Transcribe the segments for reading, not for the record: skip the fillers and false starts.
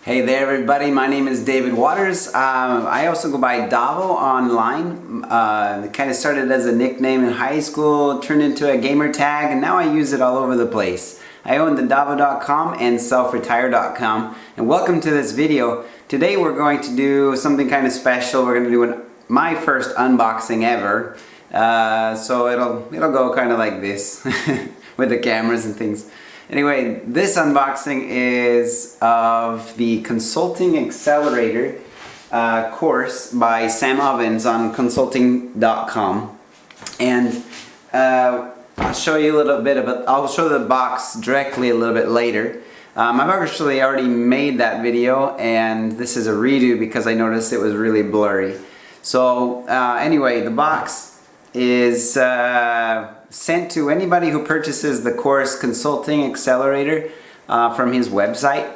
Hey there everybody, my name is David Waters. I also go by Davo online. It kind of started as a nickname in high school, turned into a gamer tag, and now I use it all over the place. I own the Davo.com and selfretire.com, and welcome to this video. Today we're going to do something kind of special. We're going to do my first unboxing ever. So it'll go kind of like this with the cameras and things. Anyway, this unboxing is of the Consulting Accelerator course by Sam Ovens on Consulting.com, and I'll show you a little bit of it. I'll show the box directly a little bit later. I've actually already made that video, and this is a redo because I noticed it was really blurry. So anyway, the box is sent to anybody who purchases the course Consulting Accelerator from his website.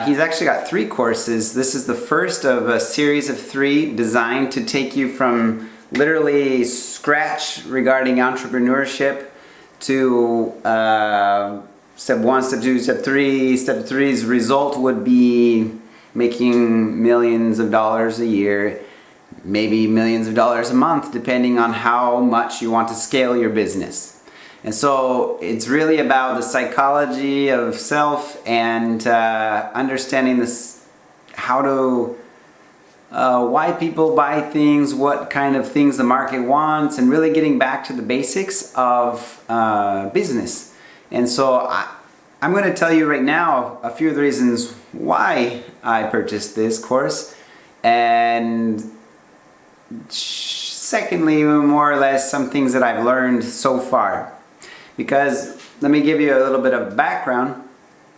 He's actually got 3 courses. This is the first of a series of 3 designed to take you from literally scratch regarding entrepreneurship to step 1, step 2, step 3. Step 3's result would be making millions of dollars a year, maybe millions of dollars a month, depending on how much you want to scale your business. And so it's really about the psychology of self and understanding this, how to why people buy things, what kind of things the market wants, and really getting back to the basics of business. And so I'm going to tell you right now a few of the reasons why I purchased this course, and secondly, more or less, some things that I've learned so far. Because let me give you a little bit of background.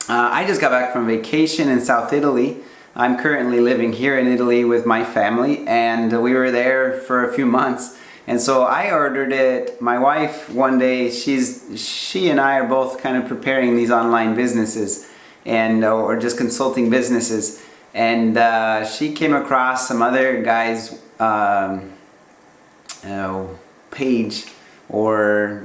I just got back from vacation in South Italy. I'm currently living here in Italy with my family, and we were there for a few months. And so I ordered it. My wife, one day, she and I are both kind of preparing these online businesses, and or just consulting businesses. And she came across some other guy's page, or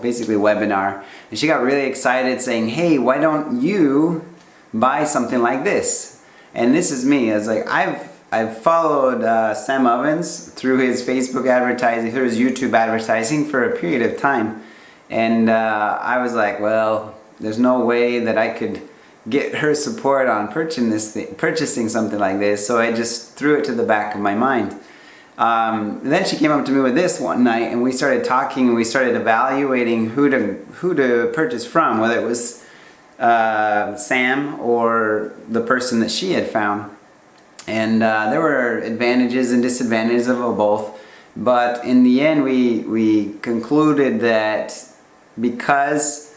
basically webinar, and she got really excited saying, hey, why don't you buy something like this? And this is me. I was like, I've followed Sam Ovens through his Facebook advertising, through his YouTube advertising for a period of time, and I was like, well, there's no way that I could get her support on purchasing something like this, so I just threw it to the back of my mind. Then she came up to me with this one night, and we started talking, and we started evaluating who to purchase from, whether it was Sam or the person that she had found. And there were advantages and disadvantages of both, but in the end we concluded that because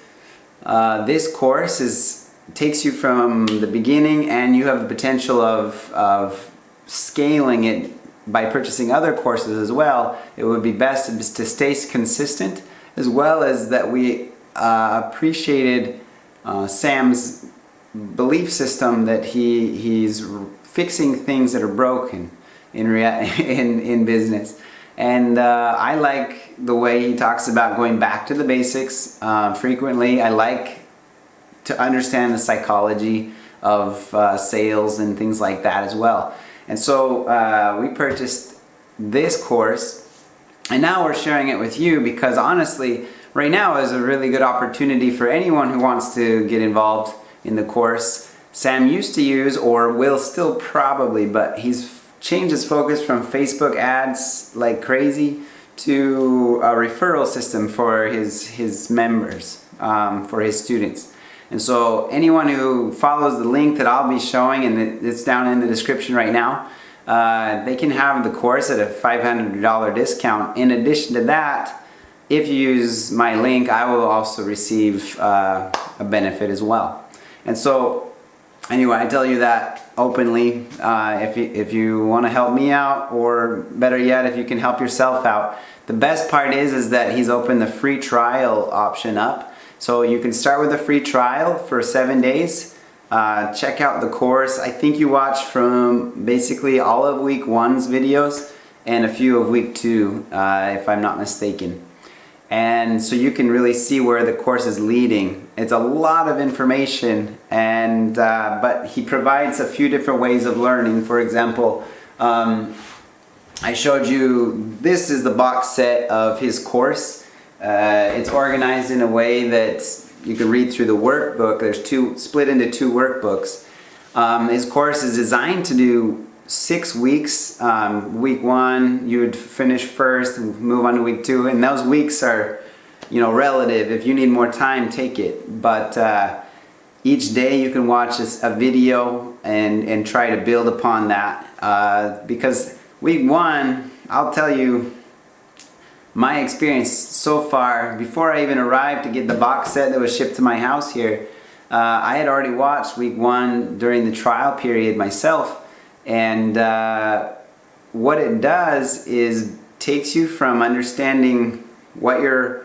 this course takes you from the beginning, and you have the potential of scaling it by purchasing other courses as well, it would be best to stay consistent, as well as that we appreciated Sam's belief system that he's fixing things that are broken in business. And I like the way he talks about going back to the basics frequently. I like to understand the psychology of sales and things like that as well. And so we purchased this course, and now we're sharing it with you because honestly, right now is a really good opportunity for anyone who wants to get involved in the course. Sam used to use, or will still probably, but he's changed his focus from Facebook ads like crazy to a referral system for his members, for his students. And so anyone who follows the link that I'll be showing, and it's down in the description right now, they can have the course at a $500 discount. In addition to that, if you use my link, I will also receive a benefit as well. And so anyway, I tell you that openly. If you want to help me out, or better yet, if you can help yourself out, the best part is that he's opened the free trial option up. So you can start with a free trial for 7 days. Check out the course. I think you watch from basically all of week 1's videos and a few of week 2, if I'm not mistaken. And so you can really see where the course is leading. It's a lot of information, and but he provides a few different ways of learning. For example, I showed you, this is the box set of his course. It's organized in a way that you can read through the workbook. There's split into two workbooks. His course is designed to do 6 weeks. Week 1, you would finish first and move on to week 2, and those weeks are, you know, relative. If you need more time, take it. But each day you can watch a video and try to build upon that. Because week 1, I'll tell you, my experience so far, before I even arrived to get the box set that was shipped to my house here, I had already watched week 1 during the trial period myself. And what it does is takes you from understanding what you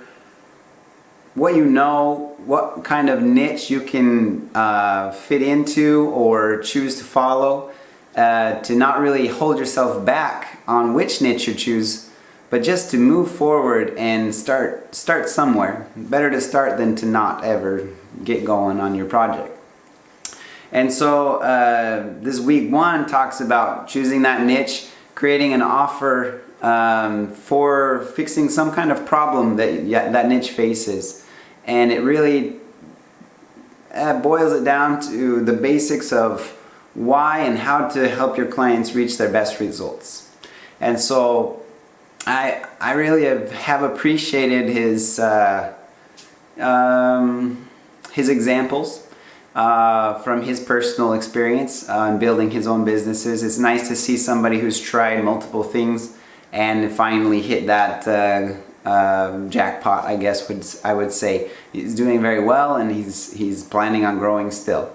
know, what kind of niche you can fit into or choose to follow, to not really hold yourself back on which niche you choose, but just to move forward and start somewhere. Better to start than to not ever get going on your project. And so this week 1 talks about choosing that niche, creating an offer for fixing some kind of problem that niche faces. And it really boils it down to the basics of why and how to help your clients reach their best results. And so I really have appreciated his examples from his personal experience in building his own businesses. It's nice to see somebody who's tried multiple things and finally hit that jackpot, I guess I would say. He's doing very well, and he's planning on growing still.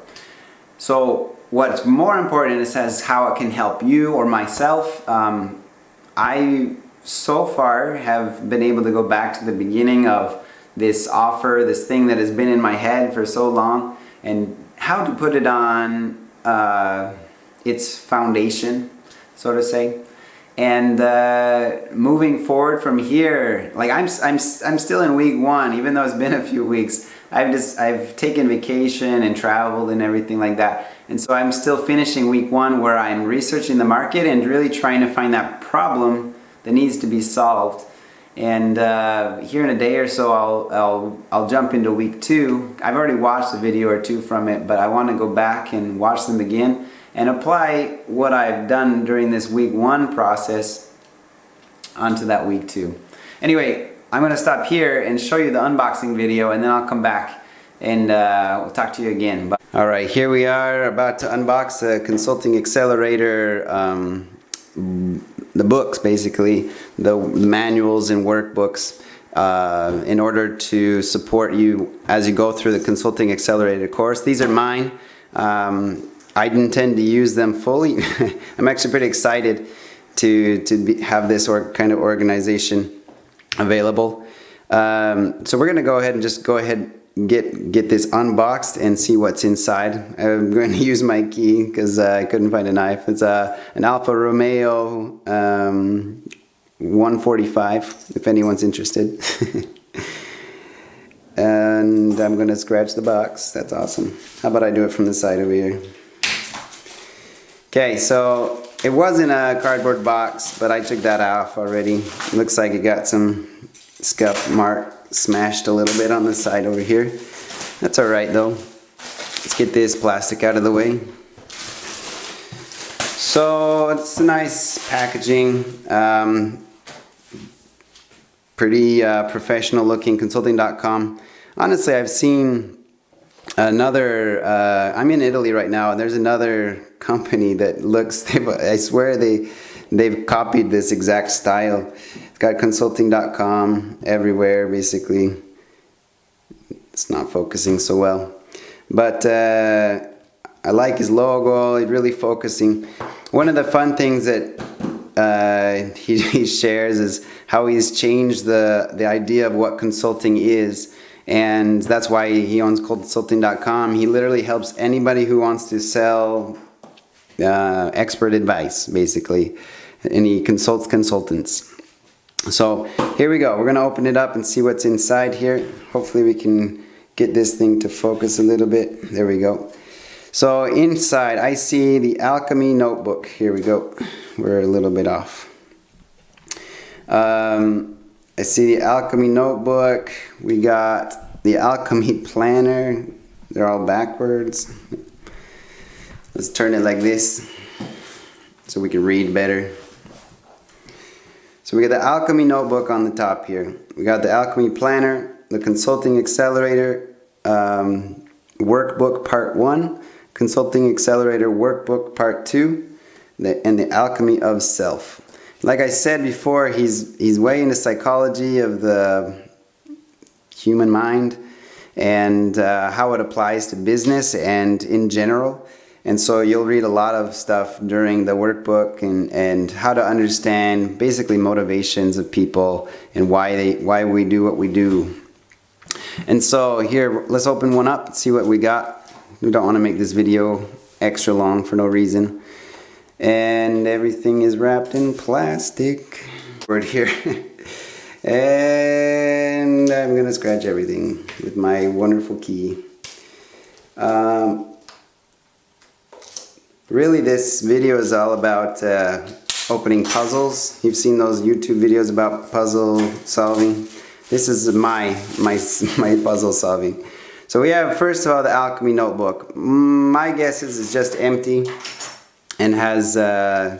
So what's more important is how it can help you or myself. I so far have been able to go back to the beginning of this offer, this thing that has been in my head for so long, and how to put it on its foundation, so to say. And moving forward from here, like I'm still in week 1, even though it's been a few weeks. I've taken vacation and traveled and everything like that, and so I'm still finishing week 1, where I'm researching the market and really trying to find that problem that needs to be solved. And here in a day or so, I'll jump into week 2. I've already watched a video or 2 from it, but I want to go back and watch them again and apply what I've done during this week 1 process onto that week 2. Anyway, I'm going to stop here and show you the unboxing video, and then I'll come back and we'll talk to you again. Bye. All right, here we are about to unbox the Consulting Accelerator, the books, basically, the manuals and workbooks, in order to support you as you go through the Consulting Accelerator course. These are mine. I intend to use them fully. I'm actually pretty excited to have this kind of organization available. So we're going to go ahead and get this unboxed and see what's inside. I'm going to use my key because I couldn't find a knife. It's an Alfa Romeo 145, if anyone's interested. And I'm going to scratch the box. That's awesome. How about I do it from the side over here? Okay, so it wasn't a cardboard box, but I took that off already. It looks like it got some scuff mark smashed a little bit on the side over here. That's alright though. Let's get this plastic out of the way. So it's a nice packaging. Pretty professional looking. Consulting.com. Honestly, I've seen another, I'm in Italy right now, and there's another company that looks, I swear they've copied this exact style. It's got Consulting.com everywhere, basically. It's not focusing so well. But I like his logo, it's really focusing. One of the fun things that he shares is how he's changed the idea of what consulting is. And that's why he owns Consulting.com. He literally helps anybody who wants to sell expert advice, basically. And he consults consultants. So here we go. We're going to open it up and see what's inside here. Hopefully we can get this thing to focus a little bit. There we go. So inside I see the Alchemy notebook. Here we go. We're a little bit off. I see the Alchemy notebook. We got the Alchemy planner. They're all backwards. Let's turn it like this so we can read better. So we got the Alchemy notebook on the top here. We got the Alchemy planner, the Consulting Accelerator workbook part 1, Consulting Accelerator workbook part 2, and the Alchemy of Self. Like I said before, he's way into psychology of the human mind and how it applies to business and in general. And so you'll read a lot of stuff during the workbook and how to understand basically motivations of people and why we do what we do. And so here, let's open one up and see what we got. We don't want to make this video extra long for no reason. And everything is wrapped in plastic. Word here. And I'm gonna scratch everything with my wonderful key. Really, this video is all about opening puzzles. You've seen those YouTube videos about puzzle solving. This is my puzzle solving. So we have, first of all, the Alchemy notebook. My guess is it's just empty and has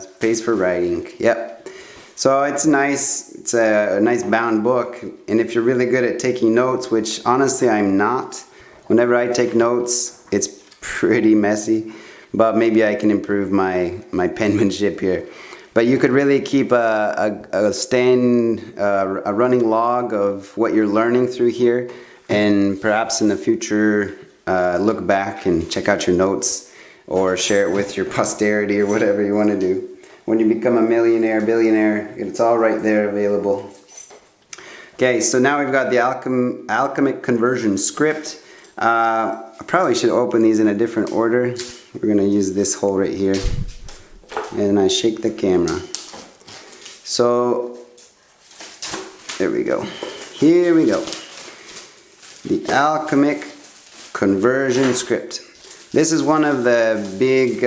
space for writing. Yep. So it's nice. It's a nice bound book. And if you're really good at taking notes, which honestly I'm not, whenever I take notes, it's pretty messy. But maybe I can improve my penmanship here. But you could really keep a running log of what you're learning through here, and perhaps in the future look back and check out your notes or share it with your posterity or whatever you want to do. When you become a millionaire, billionaire, it's all right there available. Okay, so now we've got the alchemic conversion script. I probably should open these in a different order. We're going to use this hole right here. And I shake the camera. So, there we go. Here we go. The alchemic conversion script. This is one of the big...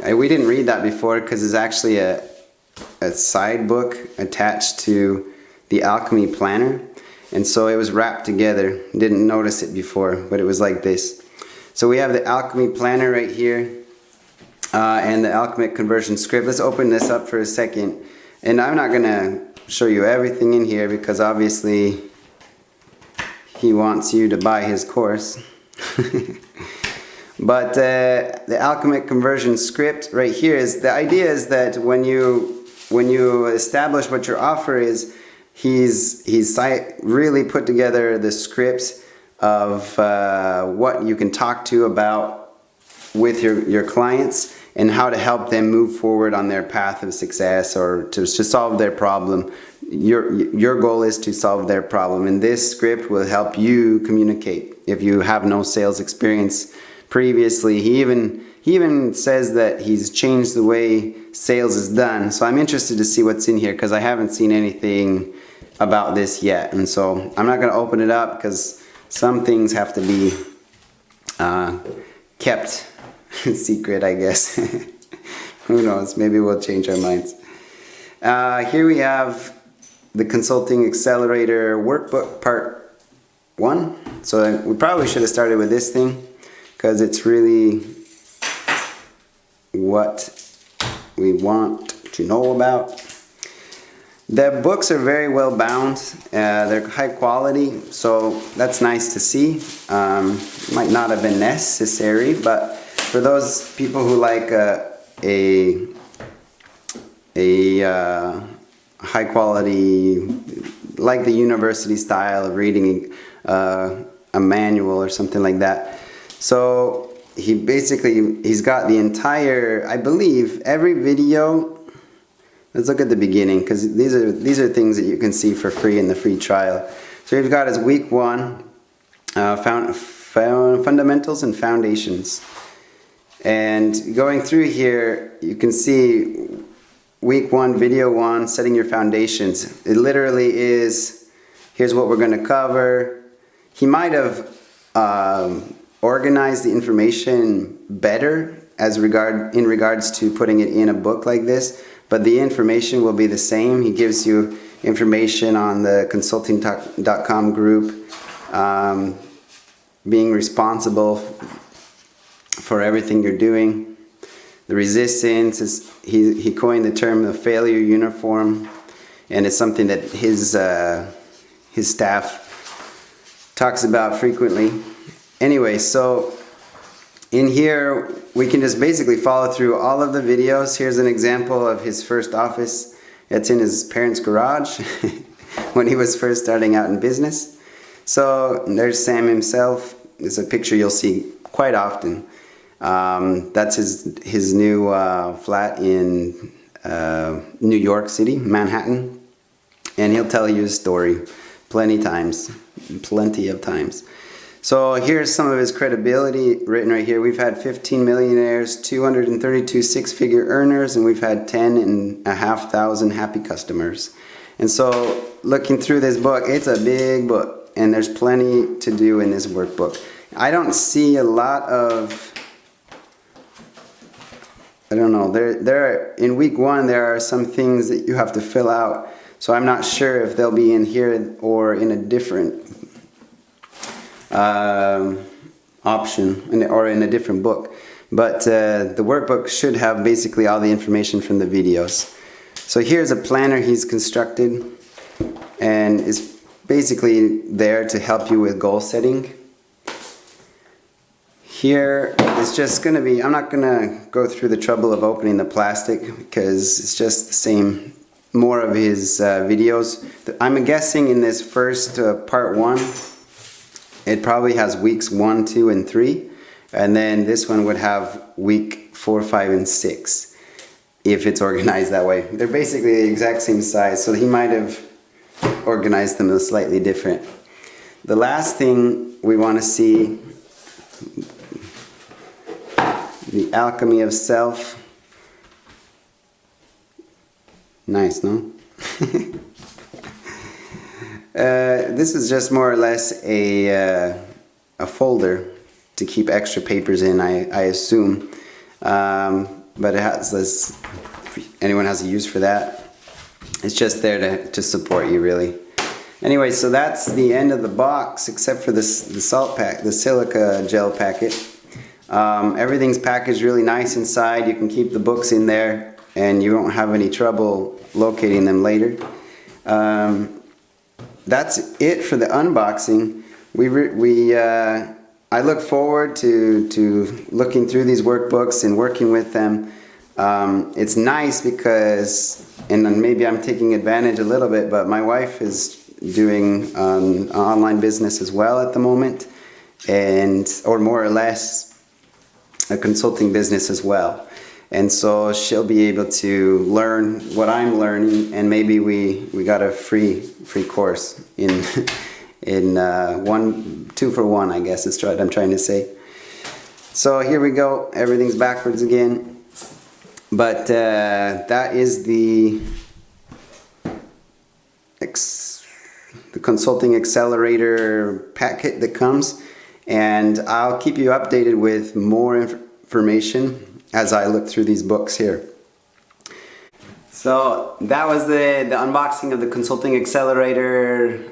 we didn't read that before because it's actually a side book attached to the Alchemy planner. And so it was wrapped together. Didn't notice it before, but it was like this. So we have the Alchemy planner right here and the Alchemic conversion script. Let's open this up for a second. And I'm not going to show you everything in here because obviously he wants you to buy his course. But the Alchemic conversion script right here is, the idea is that when you establish what your offer is, he's really put together the scripts of what you can talk to about with your clients and how to help them move forward on their path of success or to solve their problem. Your goal is to solve their problem, and this script will help you communicate if you have no sales experience previously. He even says that he's changed the way sales is done. So I'm interested to see what's in here because I haven't seen anything about this yet, and so I'm not going to open it up because some things have to be kept secret, I guess. Who knows? Maybe we'll change our minds. Here we have the Consulting Accelerator workbook part 1. So we probably should have started with this thing because it's really what we want to know about. The books are very well bound. They're high quality, so that's nice to see. Might not have been necessary, but for those people who like a high quality, like the university style of reading a manual or something like that. So he's got the entire, I believe, every video. Let's look at the beginning because these are things that you can see for free in the free trial. So we've got his week 1, fundamentals and foundations. And going through here, you can see week 1, video 1, setting your foundations. It literally is, here's what we're going to cover. he might have organized the information better in regards to putting it in a book like this, but the information will be the same. He gives you information on the consulting.com group, being responsible for everything you're doing. The resistance is, he coined the term the failure uniform, and it's something that his staff talks about frequently. Anyway, so in here we can just basically follow through all of the videos. Here's an example of his first office. It's in his parents' garage when he was first starting out in business. So there's Sam himself. It's a picture you'll see quite often. That's his new flat in New York City, Manhattan. And he'll tell you his story plenty of times. So here's some of his credibility written right here. We've had 15 millionaires, 232 six-figure earners, and we've had 10,500 happy customers. And so looking through this book, it's a big book, and there's plenty to do in this workbook. I don't see a lot of, I don't know, in week 1 there are some things that you have to fill out. So I'm not sure if they'll be in here or in a different option or in a different book. But the workbook should have basically all the information from the videos. So here's a planner he's constructed, and it's basically there to help you with goal setting. Here it's just going to be, I'm not going to go through the trouble of opening the plastic because it's just the same, more of his videos. I'm guessing in this first part 1, it probably has weeks 1, 2, and 3. And then this one would have week 4, 5, and 6, if it's organized that way. They're basically the exact same size, so he might have organized them slightly different. The last thing we want to see, the alchemy of self. Nice, no? This is just more or less a folder to keep extra papers in, I assume. But it has this, if anyone has a use for that, it's just there to support you, really. Anyway, so that's the end of the box, except for the salt pack, the silica gel packet. Everything's packaged really nice inside. You can keep the books in there and you won't have any trouble locating them later. That's it for the unboxing. I look forward to looking through these workbooks and working with them. It's nice because, and maybe I'm taking advantage a little bit, but my wife is doing an online business as well at the moment, or more or less a consulting business as well. And so she'll be able to learn what I'm learning, and maybe we got a free course in 2 for 1, I guess is what I'm trying to say. So here we go. Everything's backwards again. But that is the Consulting Accelerator packet that comes, and I'll keep you updated with more information as I look through these books here. So that was the unboxing of the Consulting Accelerator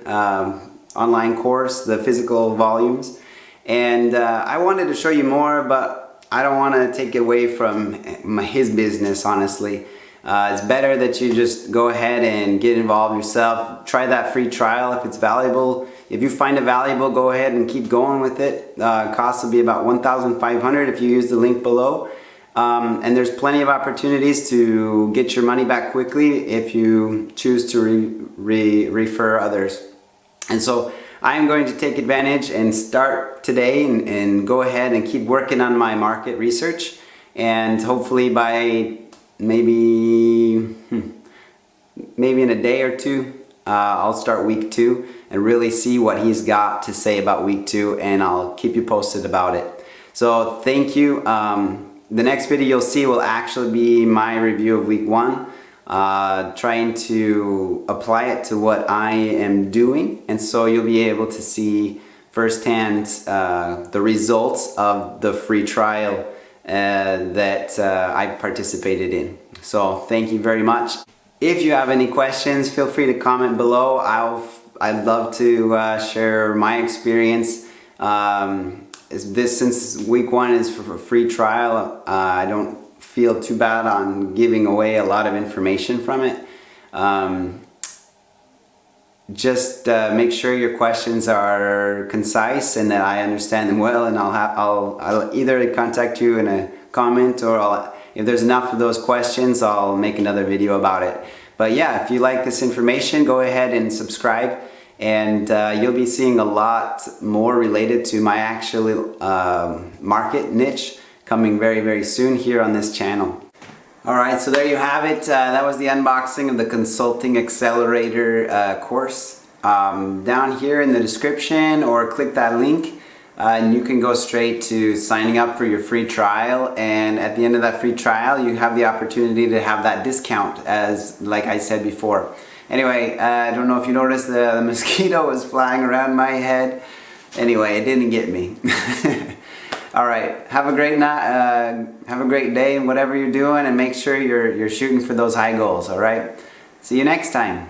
online course, the physical volumes. And I wanted to show you more, but I don't want to take away from his business, honestly. It's better that you just go ahead and get involved yourself. Try that free trial if it's valuable. If you find it valuable, go ahead and keep going with it. Cost will be about $1,500 if you use the link below. And there's plenty of opportunities to get your money back quickly if you choose to refer others. And so I am going to take advantage and start today and go ahead and keep working on my market research. And hopefully by maybe in a day or two, I'll start week 2 and really see what he's got to say about week 2, and I'll keep you posted about it. So thank you. The next video you'll see will actually be my review of week 1, trying to apply it to what I am doing, and so you'll be able to see firsthand the results of the free trial that I participated in. So thank you very much. If you have any questions, feel free to comment below. I'd love to share my experience. Since week 1 is for a free trial, I don't feel too bad on giving away a lot of information from it. Just make sure your questions are concise and that I understand them well, and I'll either contact you in a comment, or if there's enough of those questions, I'll make another video about it. But yeah, if you like this information, go ahead and subscribe, and you'll be seeing a lot more related to my actual market niche coming very, very soon here on this channel. Alright, so there you have it. That was the unboxing of the Consulting Accelerator course. Down here in the description, or click that link, and you can go straight to signing up for your free trial, and at the end of that free trial you have the opportunity to have that discount, as like I said before. Anyway, I don't know if you noticed the mosquito was flying around my head. Anyway, it didn't get me. All right, have a great night, have a great day in whatever you're doing, and make sure you're shooting for those high goals. All right, see you next time.